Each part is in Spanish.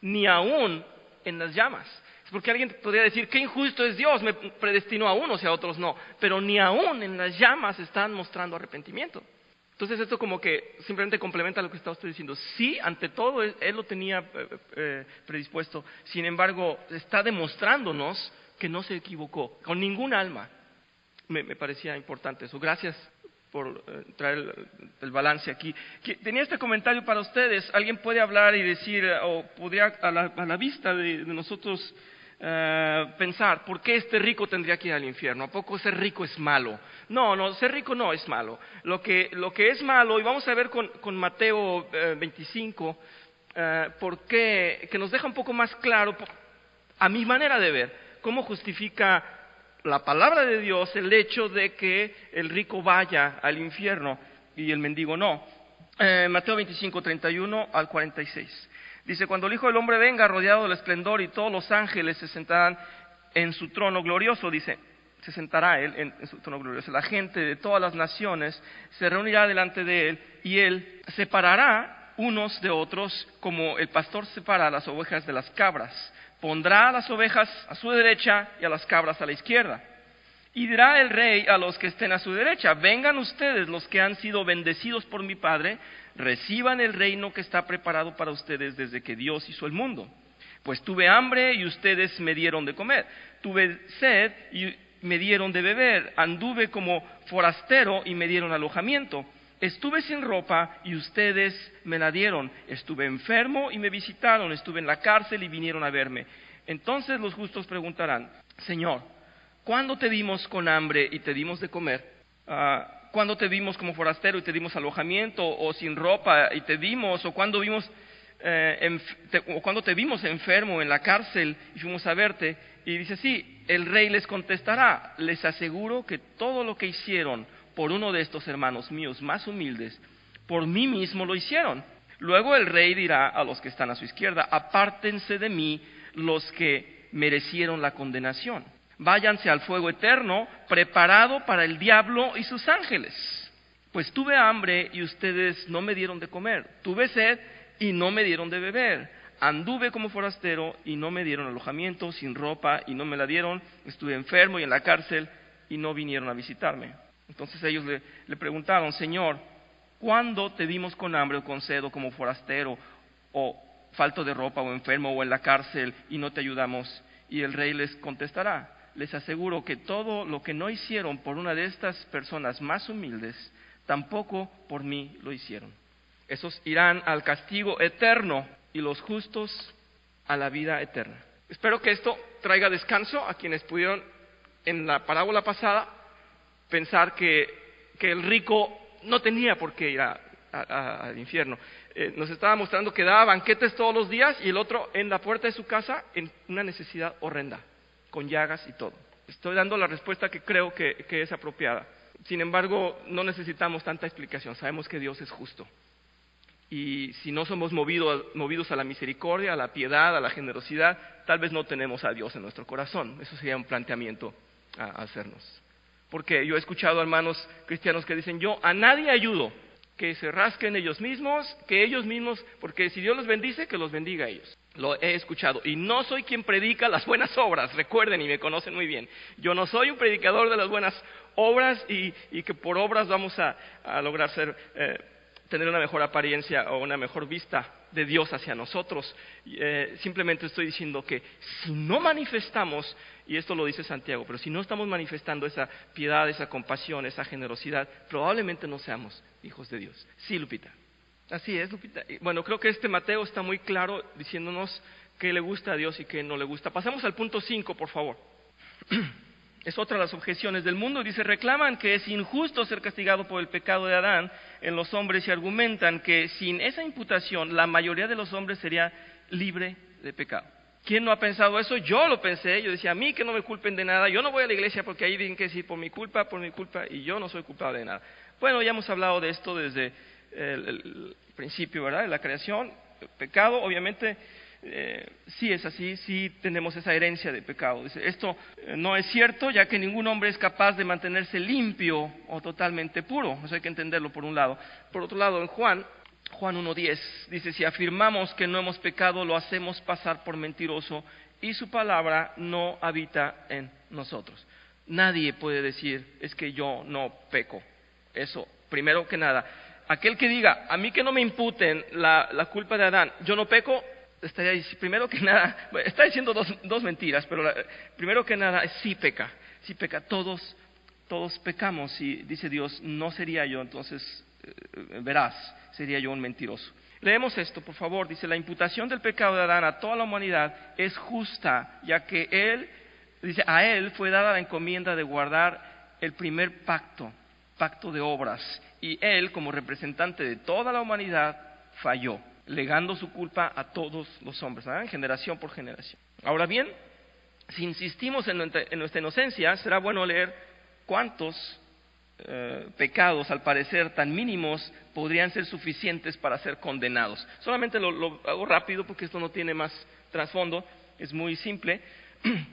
ni aún en las llamas. Es porque alguien podría decir, qué injusto es Dios, me predestinó a unos y a otros no. Pero ni aún en las llamas están mostrando arrepentimiento. Entonces esto como que simplemente complementa lo que está usted diciendo. Sí, ante todo, él lo tenía predispuesto. Sin embargo, está demostrándonos que no se equivocó con ningún alma. Me parecía importante eso. Gracias por traer el balance aquí. Tenía este comentario para ustedes. Alguien puede hablar y decir, o podría a la vista de nosotros pensar, ¿por qué este rico tendría que ir al infierno? ¿A poco ser rico es malo? No, ser rico no es malo. Lo que es malo, y vamos a ver con Mateo 25, que nos deja un poco más claro, a mi manera de ver, cómo justifica la palabra de Dios el hecho de que el rico vaya al infierno y el mendigo no. Mateo 25, 31 al 46. Dice, cuando el Hijo del Hombre venga rodeado del esplendor y todos los ángeles se sentarán en su trono glorioso, dice, se sentará Él en su trono glorioso. La gente de todas las naciones se reunirá delante de Él y Él separará unos de otros como el pastor separa a las ovejas de las cabras. Pondrá a las ovejas a su derecha y a las cabras a la izquierda. Y dirá el rey a los que estén a su derecha, vengan ustedes los que han sido bendecidos por mi Padre, reciban el reino que está preparado para ustedes desde que Dios hizo el mundo. Pues tuve hambre y ustedes me dieron de comer, tuve sed y me dieron de beber, anduve como forastero y me dieron alojamiento, estuve sin ropa y ustedes me la dieron, estuve enfermo y me visitaron, estuve en la cárcel y vinieron a verme. Entonces los justos preguntarán, Señor, ¿cuándo te vimos con hambre y te dimos de comer? ¿Cuándo te vimos como forastero y te dimos alojamiento? ¿O sin ropa y te dimos? ¿O cuándo te vimos enfermo en la cárcel y fuimos a verte? Y dice, sí, el rey les contestará, les aseguro que todo lo que hicieron por uno de estos hermanos míos más humildes, por mí mismo lo hicieron. Luego el rey dirá a los que están a su izquierda, apártense de mí los que merecieron la condenación. Váyanse al fuego eterno, preparado para el diablo y sus ángeles. Pues tuve hambre y ustedes no me dieron de comer. Tuve sed y no me dieron de beber. Anduve como forastero y no me dieron alojamiento, sin ropa y no me la dieron. Estuve enfermo y en la cárcel y no vinieron a visitarme. Entonces ellos le preguntaron, Señor, ¿cuándo te vimos con hambre o con sed o como forastero o falto de ropa o enfermo o en la cárcel y no te ayudamos? Y el rey les contestará, les aseguro que todo lo que no hicieron por una de estas personas más humildes, tampoco por mí lo hicieron. Esos irán al castigo eterno y los justos a la vida eterna. Espero que esto traiga descanso a quienes pudieron en la parábola pasada pensar que el rico no tenía por qué ir al infierno. Nos estaba mostrando que daba banquetes todos los días y el otro en la puerta de su casa en una necesidad horrenda, con llagas y todo. Estoy dando la respuesta que creo que es apropiada. Sin embargo, no necesitamos tanta explicación. Sabemos que Dios es justo. Y si no somos movidos a la misericordia, a la piedad, a la generosidad, tal vez no tenemos a Dios en nuestro corazón. Eso sería un planteamiento a hacernos. Porque yo he escuchado a hermanos cristianos que dicen, yo a nadie ayudo, que se rasquen ellos mismos, porque si Dios los bendice, que los bendiga a ellos. Lo he escuchado. Y no soy quien predica las buenas obras, recuerden y me conocen muy bien. Yo no soy un predicador de las buenas obras y que por obras vamos a lograr tener una mejor apariencia o una mejor vista de Dios hacia nosotros. Simplemente estoy diciendo que si no manifestamos, y esto lo dice Santiago, pero si no estamos manifestando esa piedad, esa compasión, esa generosidad, probablemente no seamos hijos de Dios. Sí, Lupita. Así es, Lupita. Bueno, creo que este Mateo está muy claro diciéndonos qué le gusta a Dios y qué no le gusta. Pasamos al punto 5, por favor. Es otra de las objeciones del mundo. Dice, reclaman que es injusto ser castigado por el pecado de Adán en los hombres y argumentan que sin esa imputación la mayoría de los hombres sería libre de pecado. ¿Quién no ha pensado eso? Yo lo pensé. Yo decía, a mí que no me culpen de nada. Yo no voy a la iglesia porque ahí tienen que decir por mi culpa, y yo no soy culpable de nada. Bueno, ya hemos hablado de esto desde el principio, ¿verdad? De la creación, el pecado, obviamente. Sí es así, sí tenemos esa herencia de pecado. Dice, esto no es cierto, ya que ningún hombre es capaz de mantenerse limpio o totalmente puro. Eso hay que entenderlo por un lado. Por otro lado, en Juan Juan 1:10 dice: si afirmamos que no hemos pecado, lo hacemos pasar por mentiroso y su palabra no habita en nosotros. Nadie puede decir, es que yo no peco. Eso, primero que nada. Aquel que diga, a mí que no me imputen la culpa de Adán, yo no peco, estaría diciendo, primero que nada, está diciendo dos mentiras, pero primero que nada, sí peca, todos pecamos, y dice Dios, no sería yo, entonces verás, sería yo un mentiroso. Leemos esto, por favor, dice: la imputación del pecado de Adán a toda la humanidad es justa, ya que a él fue dada la encomienda de guardar el primer pacto de obras, y él, como representante de toda la humanidad, falló, legando su culpa a todos los hombres, ¿verdad? Generación por generación. Ahora bien, si insistimos en nuestra inocencia, será bueno leer cuántos pecados, al parecer tan mínimos, podrían ser suficientes para ser condenados. Solamente lo hago rápido porque esto no tiene más trasfondo, es muy simple.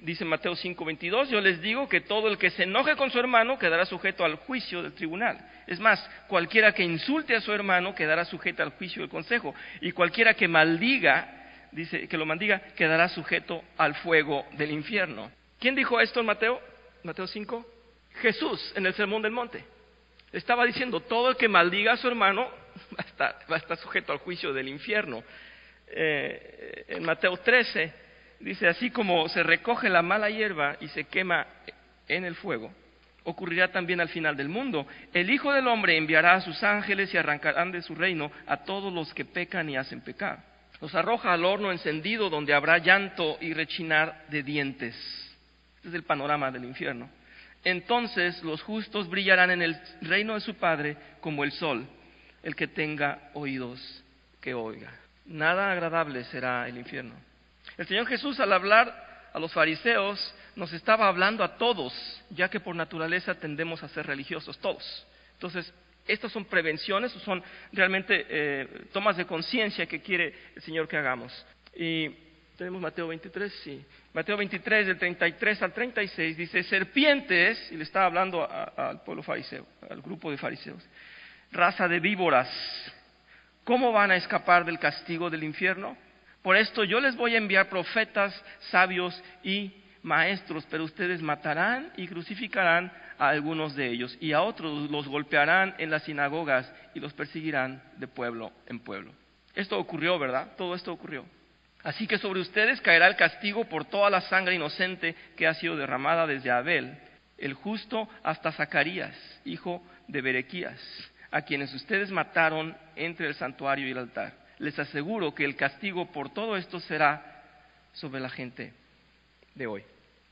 Dice Mateo 5:22: yo les digo que todo el que se enoje con su hermano quedará sujeto al juicio del tribunal. Es más, cualquiera que insulte a su hermano quedará sujeto al juicio del consejo, y cualquiera que lo maldiga, quedará sujeto al fuego del infierno. ¿Quién dijo esto en Mateo 5? Jesús, en el Sermón del Monte. Estaba diciendo, todo el que maldiga a su hermano va a estar sujeto al juicio del infierno. En Mateo 13 dice: así como se recoge la mala hierba y se quema en el fuego, ocurrirá también al final del mundo. El Hijo del Hombre enviará a sus ángeles y arrancarán de su reino a todos los que pecan y hacen pecar. Los arroja al horno encendido, donde habrá llanto y rechinar de dientes. Este es el panorama del infierno. Entonces los justos brillarán en el reino de su Padre como el sol. El que tenga oídos, que oiga. Nada agradable será el infierno. El Señor Jesús, al hablar a los fariseos, nos estaba hablando a todos, ya que por naturaleza tendemos a ser religiosos todos. Entonces, estas son prevenciones, son realmente tomas de conciencia que quiere el Señor que hagamos. Y tenemos Mateo 23, sí. Mateo 23, del 33 al 36, dice: serpientes, y le estaba hablando al pueblo fariseo, al grupo de fariseos, raza de víboras, ¿cómo van a escapar del castigo del infierno? Por esto yo les voy a enviar profetas, sabios y maestros, pero ustedes matarán y crucificarán a algunos de ellos, y a otros los golpearán en las sinagogas y los perseguirán de pueblo en pueblo. Esto ocurrió, ¿verdad? Todo esto ocurrió. Así que sobre ustedes caerá el castigo por toda la sangre inocente que ha sido derramada desde Abel, el justo, hasta Zacarías, hijo de Berequías, a quienes ustedes mataron entre el santuario y el altar. Les aseguro que el castigo por todo esto será sobre la gente de hoy.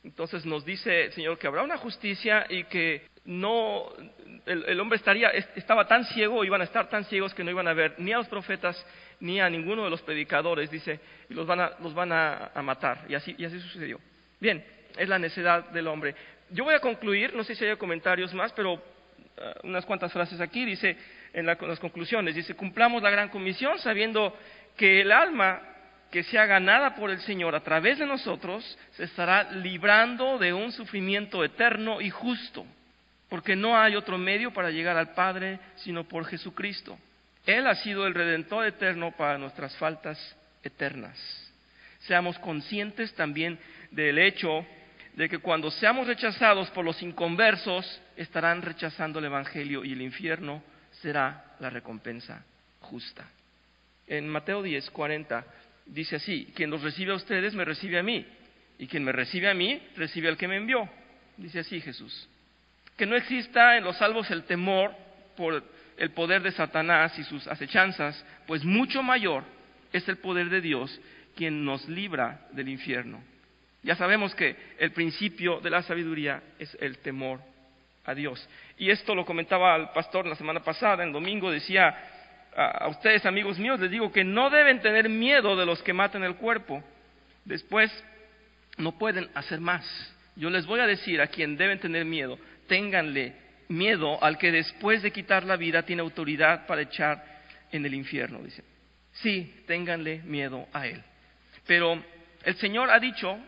Entonces nos dice el Señor que habrá una justicia y que el hombre estaba tan ciego, iban a estar tan ciegos que no iban a ver ni a los profetas ni a ninguno de los predicadores, dice, y los van a matar. Y así sucedió. Bien, es la necedad del hombre. Yo voy a concluir, no sé si hay comentarios más, pero unas cuantas frases aquí. Dice, en las conclusiones, dice: cumplamos la gran comisión sabiendo que el alma que sea ganada por el Señor a través de nosotros se estará librando de un sufrimiento eterno y justo, porque no hay otro medio para llegar al Padre sino por Jesucristo. Él ha sido el Redentor eterno para nuestras faltas eternas. Seamos conscientes también del hecho de que cuando seamos rechazados por los inconversos, estarán rechazando el Evangelio, y el infierno será la recompensa justa. En Mateo 10:40 dice así: quien los recibe a ustedes me recibe a mí, y quien me recibe a mí recibe al que me envió. Dice así Jesús. Que no exista en los salvos el temor por el poder de Satanás y sus acechanzas, pues mucho mayor es el poder de Dios, quien nos libra del infierno. Ya sabemos que el principio de la sabiduría es el temor a Dios. Y esto lo comentaba el pastor la semana pasada, el domingo, decía: a ustedes, amigos míos, les digo que no deben tener miedo de los que matan el cuerpo. Después no pueden hacer más. Yo les voy a decir a quien deben tener miedo: ténganle miedo al que después de quitar la vida tiene autoridad para echar en el infierno. Dice, sí, ténganle miedo a él. Pero el Señor ha dicho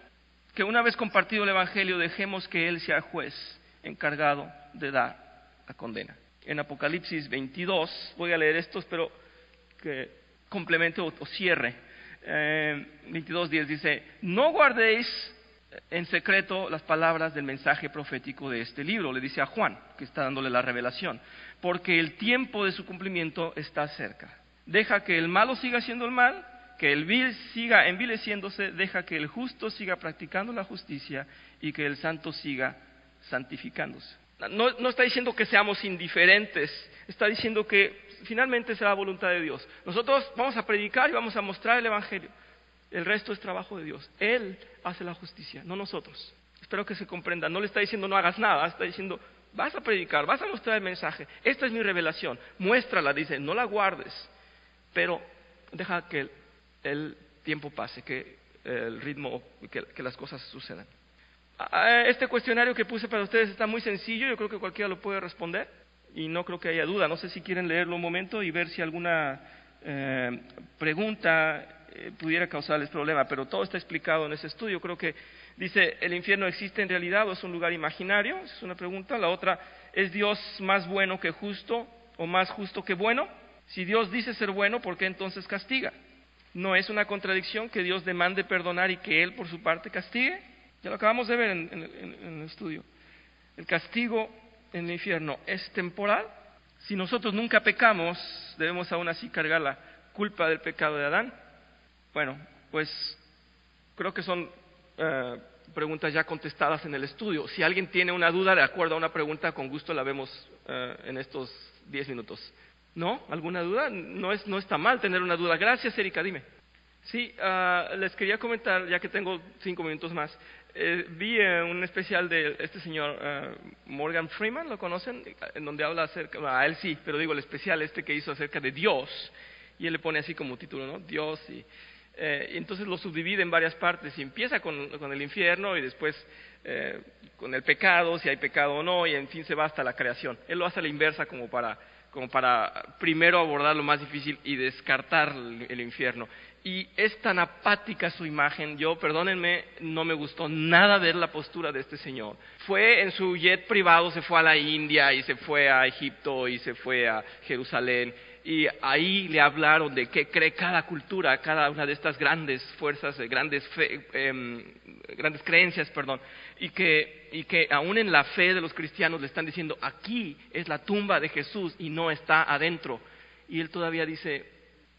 que una vez compartido el Evangelio, dejemos que Él sea juez encargado de dar la condena. En Apocalipsis 22, voy a leer estos, pero que complemente o cierre. 22:10 dice: no guardéis en secreto las palabras del mensaje profético de este libro, le dice a Juan, que está dándole la revelación, porque el tiempo de su cumplimiento está cerca. Deja que el malo siga haciendo el mal, que el vil siga envileciéndose, deja que el justo siga practicando la justicia y que el santo siga santificándose. No está diciendo que seamos indiferentes, está diciendo que finalmente será la voluntad de Dios. Nosotros vamos a predicar y vamos a mostrar el Evangelio. El resto es trabajo de Dios. Él hace la justicia, no nosotros. Espero que se comprenda. No le está diciendo no hagas nada, está diciendo vas a predicar, vas a mostrar el mensaje. Esta es mi revelación, muéstrala, dice, no la guardes, pero deja que el tiempo pase, que el ritmo, que las cosas sucedan. Este cuestionario que puse para ustedes está muy sencillo, yo creo que cualquiera lo puede responder y no creo que haya duda. No sé si quieren leerlo un momento y ver si alguna pregunta pudiera causarles problema, pero todo está explicado en ese estudio. Creo que dice, ¿el infierno existe en realidad o es un lugar imaginario? Esa es una pregunta. La otra, ¿es Dios más bueno que justo o más justo que bueno? Si Dios dice ser bueno, ¿por qué entonces castiga? ¿No es una contradicción que Dios demande perdonar y que Él por su parte castigue? Ya lo acabamos de ver en el estudio. El castigo en el infierno es temporal. Si nosotros nunca pecamos, debemos aún así cargar la culpa del pecado de Adán. Bueno, pues creo que son preguntas ya contestadas en el estudio. Si alguien tiene una duda de acuerdo a una pregunta, con gusto la vemos en estos 10 minutos. ¿No? ¿Alguna duda? No está mal tener una duda. Gracias, Erika, dime. Sí, les quería comentar, ya que tengo 5 minutos más. Vi un especial de este señor Morgan Freeman, ¿lo conocen? En donde habla acerca, a él sí, pero digo el especial que hizo acerca de Dios, y él le pone así como título, ¿no? Dios, y entonces lo subdivide en varias partes, y empieza con el infierno, y después con el pecado, si hay pecado o no, y en fin se va hasta la creación. Él lo hace a la inversa como para primero abordar lo más difícil y descartar el infierno. Y es tan apática su imagen, perdónenme, no me gustó nada ver la postura de este señor. Fue en su jet privado, se fue a la India y se fue a Egipto y se fue a Jerusalén, y ahí le hablaron de qué cree cada cultura, cada una de estas grandes fuerzas, grandes creencias, y que aún en la fe de los cristianos le están diciendo, aquí es la tumba de Jesús y no está adentro. Y él todavía dice,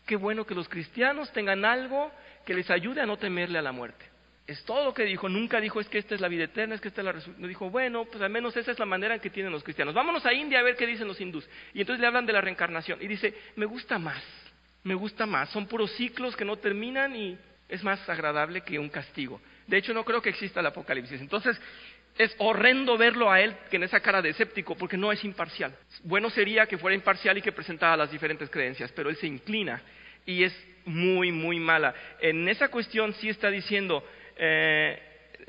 qué bueno que los cristianos tengan algo que les ayude a no temerle a la muerte. Es todo lo que dijo. Nunca dijo, es que esta es la vida eterna, es que esta es la resurrección. Dijo, bueno, pues al menos esa es la manera en que tienen los cristianos. Vámonos a India a ver qué dicen los hindús. Y entonces le hablan de la reencarnación. Y dice, me gusta más. Son puros ciclos que no terminan y es más agradable que un castigo. De hecho, no creo que exista el apocalipsis. Entonces, es horrendo verlo a él que en esa cara de escéptico, porque no es imparcial. Bueno sería que fuera imparcial y que presentara las diferentes creencias, pero él se inclina y es muy, muy mala. En esa cuestión sí está diciendo,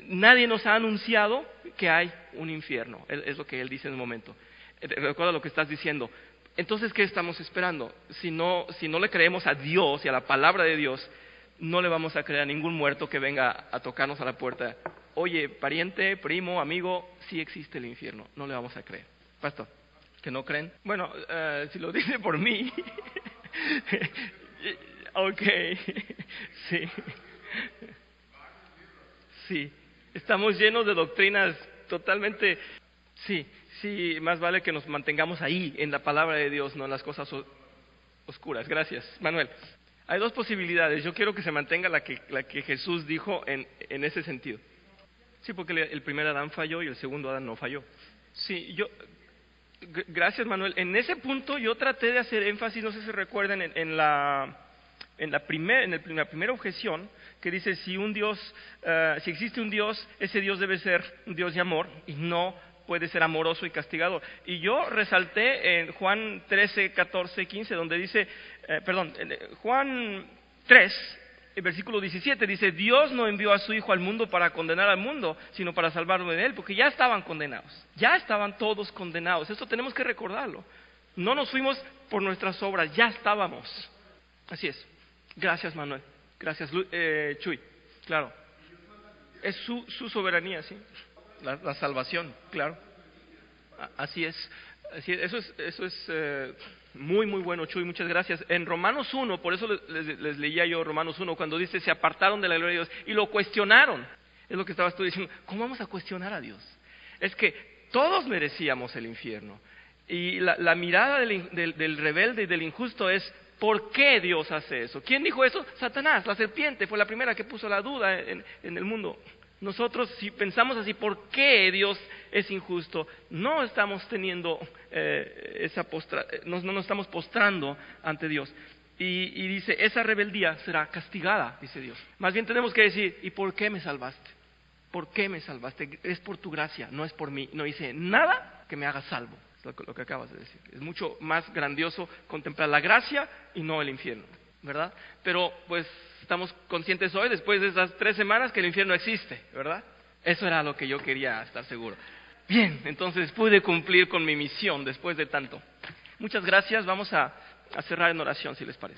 nadie nos ha anunciado que hay un infierno, es lo que él dice en el momento. Recuerda lo que estás diciendo. Entonces, ¿qué estamos esperando? Si no le creemos a Dios y a la palabra de Dios, no le vamos a creer a ningún muerto que venga a tocarnos a la puerta. Oye, pariente, primo, amigo, sí existe el infierno. No le vamos a creer. Pastor, ¿que no creen? Bueno, si lo dice por mí. Ok, sí. Sí, estamos llenos de doctrinas totalmente. Sí, más vale que nos mantengamos ahí, en la palabra de Dios, no en las cosas oscuras. Gracias, Manuel. Hay 2 posibilidades. Yo quiero que se mantenga la que Jesús dijo en ese sentido. Sí, porque el primer Adán falló y el segundo Adán no falló. Sí, gracias, Manuel. En ese punto yo traté de hacer énfasis, no sé si recuerdan, en la primera objeción, que dice, si existe un Dios, ese Dios debe ser un Dios de amor y no puede ser amoroso y castigador. Y yo resalté en Juan 13, 14, 15, donde dice, Juan 3, el versículo 17, dice, Dios no envió a su Hijo al mundo para condenar al mundo, sino para salvarlo de él, porque ya estaban condenados, ya estaban todos condenados. Esto tenemos que recordarlo. No nos fuimos por nuestras obras, ya estábamos. Así es. Gracias, Manuel. Gracias, Chuy. Claro. Es su soberanía, sí. La salvación, claro. Así es. Eso es Muy, muy bueno, Chuy, muchas gracias. En Romanos 1, por eso les leía yo Romanos 1, cuando dice se apartaron de la gloria de Dios y lo cuestionaron. Es lo que estabas tú diciendo. ¿Cómo vamos a cuestionar a Dios? Es que todos merecíamos el infierno. Y la mirada del rebelde y del injusto es, ¿por qué Dios hace eso? ¿Quién dijo eso? Satanás, la serpiente, fue la primera que puso la duda en el mundo. Nosotros, si pensamos así, ¿por qué Dios es injusto? No estamos teniendo no nos estamos postrando ante Dios. Y dice, esa rebeldía será castigada, dice Dios. Más bien tenemos que decir, ¿y por qué me salvaste? ¿Por qué me salvaste? Es por tu gracia, no es por mí. No hice nada que me haga salvo, es lo que acabas de decir. Es mucho más grandioso contemplar la gracia y no el infierno, ¿verdad? Pero pues estamos conscientes hoy, después de esas 3 semanas, que el infierno existe, ¿verdad? Eso era lo que yo quería estar seguro. Bien, entonces pude cumplir con mi misión después de tanto. Muchas gracias, vamos a cerrar en oración, si les parece.